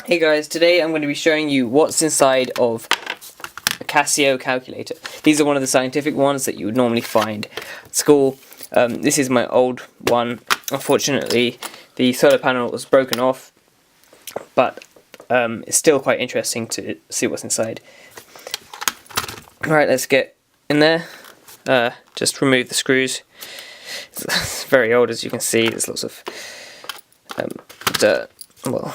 Hey guys, today I'm going to be showing you what's inside of a Casio calculator. These are one of the scientific ones that you would normally find at school. This is my old one. Unfortunately, the solar panel was broken off, but it's still quite interesting to see what's inside. Alright, let's get in there. Just remove the screws. It's very old, as you can see. There's lots of dirt. Well,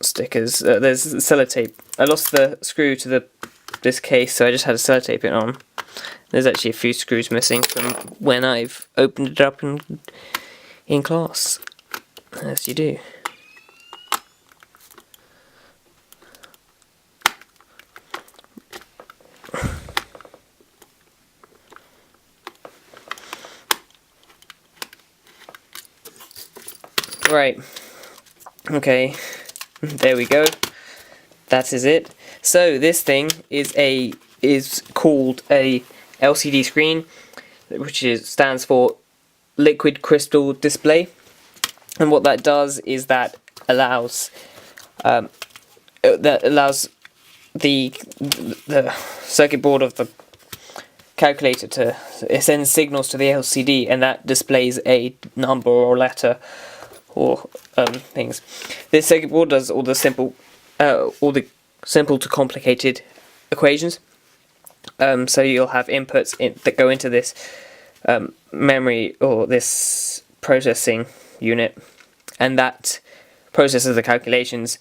stickers. There's sellotape. I lost the screw to this case, so I just had to sellotape it on. There's actually a few screws missing from when I've opened it up in class, as you do. Right. Okay. There we go. That is it. So this thing is called a LCD screen, which stands for liquid crystal display. And what that does is that allows the circuit board of the calculator to send signals to the LCD, and that displays a number or letter or things. This circuit board does all the simple to complicated equations. So you'll have inputs that go into this memory or this processing unit, and that processes the calculations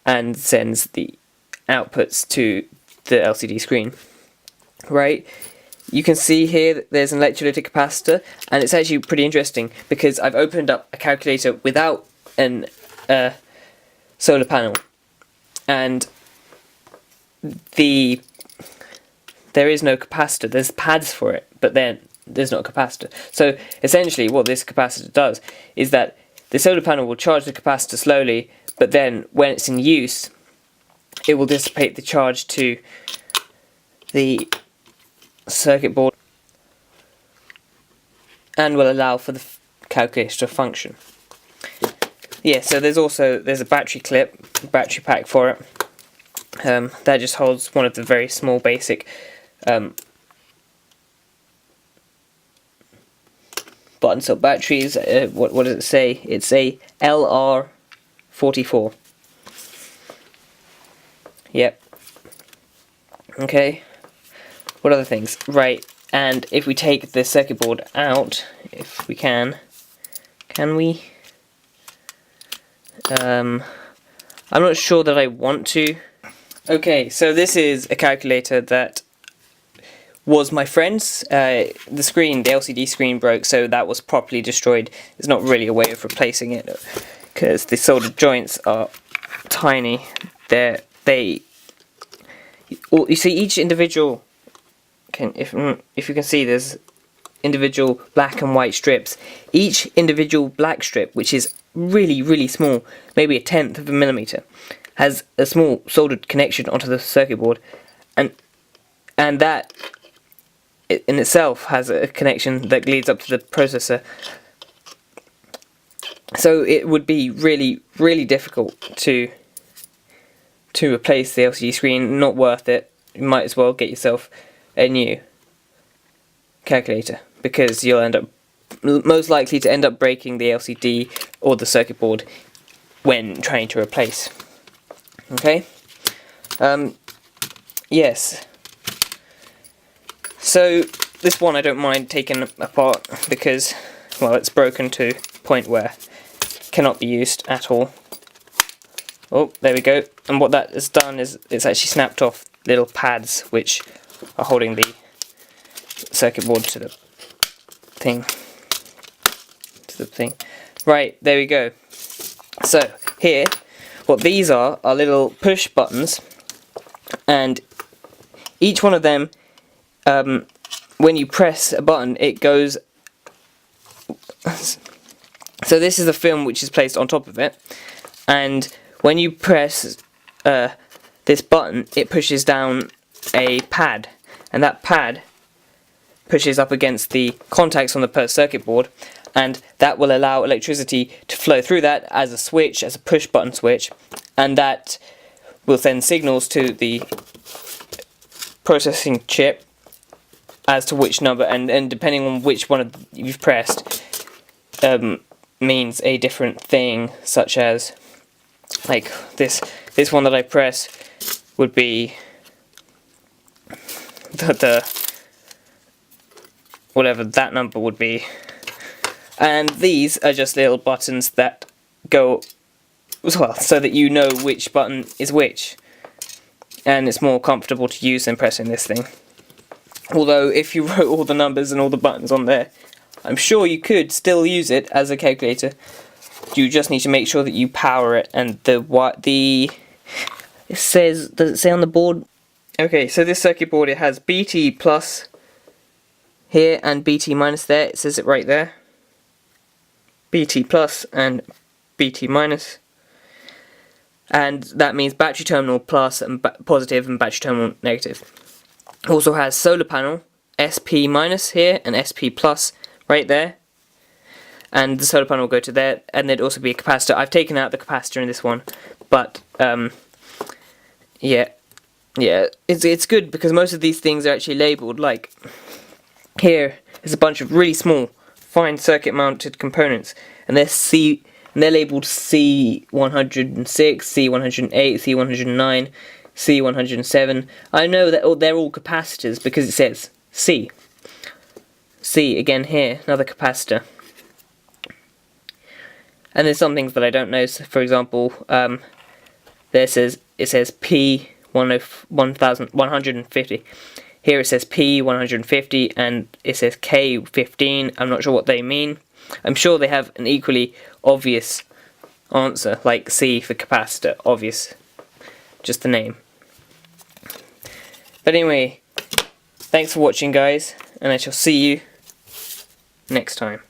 and sends the outputs to the LCD screen. Right? You can see here that there's an electrolytic capacitor, and it's actually pretty interesting because I've opened up a calculator without an solar panel, and there is no capacitor. There's pads for it, but then there's not a capacitor. So essentially what this capacitor does is that the solar panel will charge the capacitor slowly, but then when it's in use it will dissipate the charge to the circuit board and will allow for the calculator to function. Yeah, so there's a battery battery pack for it. That just holds one of the very small basic button cell batteries. What does it say? It's a LR44. Yep. Okay. What other things? Right, and if we take the circuit board out, if we can we? I'm not sure that I want to. Okay, so this is a calculator that was my friend's. The LCD screen broke, so that was properly destroyed. There's not really a way of replacing it because the soldered joints are tiny. You see each individual. If you can see, there's individual black and white strips. Each individual black strip, which is really small, maybe 1/10 of a millimeter, has a small soldered connection onto the circuit board, and that in itself has a connection that leads up to the processor. So it would be really difficult to replace the LCD screen. Not worth it. You might as well get yourself a new calculator, because you'll most likely to end up breaking the LCD or the circuit board when trying to replace. Okay? Yes. So this one I don't mind taking apart because, well, it's broken to a point where it cannot be used at all. Oh, there we go. And what that has done is it's actually snapped off little pads which are holding the circuit board to the thing. Right, there we go. So here, what these are little push buttons, and each one of them, when you press a button, it goes. So this is the film which is placed on top of it, and when you press this button, it pushes down a pad, and that pad pushes up against the contacts on the circuit board, and that will allow electricity to flow through that as a switch, as a push button switch, and that will send signals to the processing chip as to which number, and depending on which one you've pressed, means a different thing, such as, like, this one that I press would be the whatever that number would be, and these are just little buttons that go, well, so that you know which button is which, and it's more comfortable to use than pressing this thing. Although if you wrote all the numbers and all the buttons on there, I'm sure you could still use it as a calculator. You just need to make sure that you power it, and it says, does it say on the board? Okay, so this circuit board, it has BT plus here and BT minus there. It says it right there. BT plus and BT minus. And that means battery terminal plus and positive and battery terminal negative. Also has solar panel, SP minus here and SP plus right there. And the solar panel will go to there, and there'd also be a capacitor. I've taken out the capacitor in this one, but yeah, it's good because most of these things are actually labelled. Like here is a bunch of really small, fine circuit-mounted components, and they're labelled C106, C108, C109, C107. I know that they're all capacitors because it says C. C again here, another capacitor. And there's some things that I don't know. So for example, it says P150. Here it says P150 and it says K15. I'm not sure what they mean. I'm sure they have an equally obvious answer, like C for capacitor, obvious, just the name. But anyway, thanks for watching, guys, and I shall see you next time.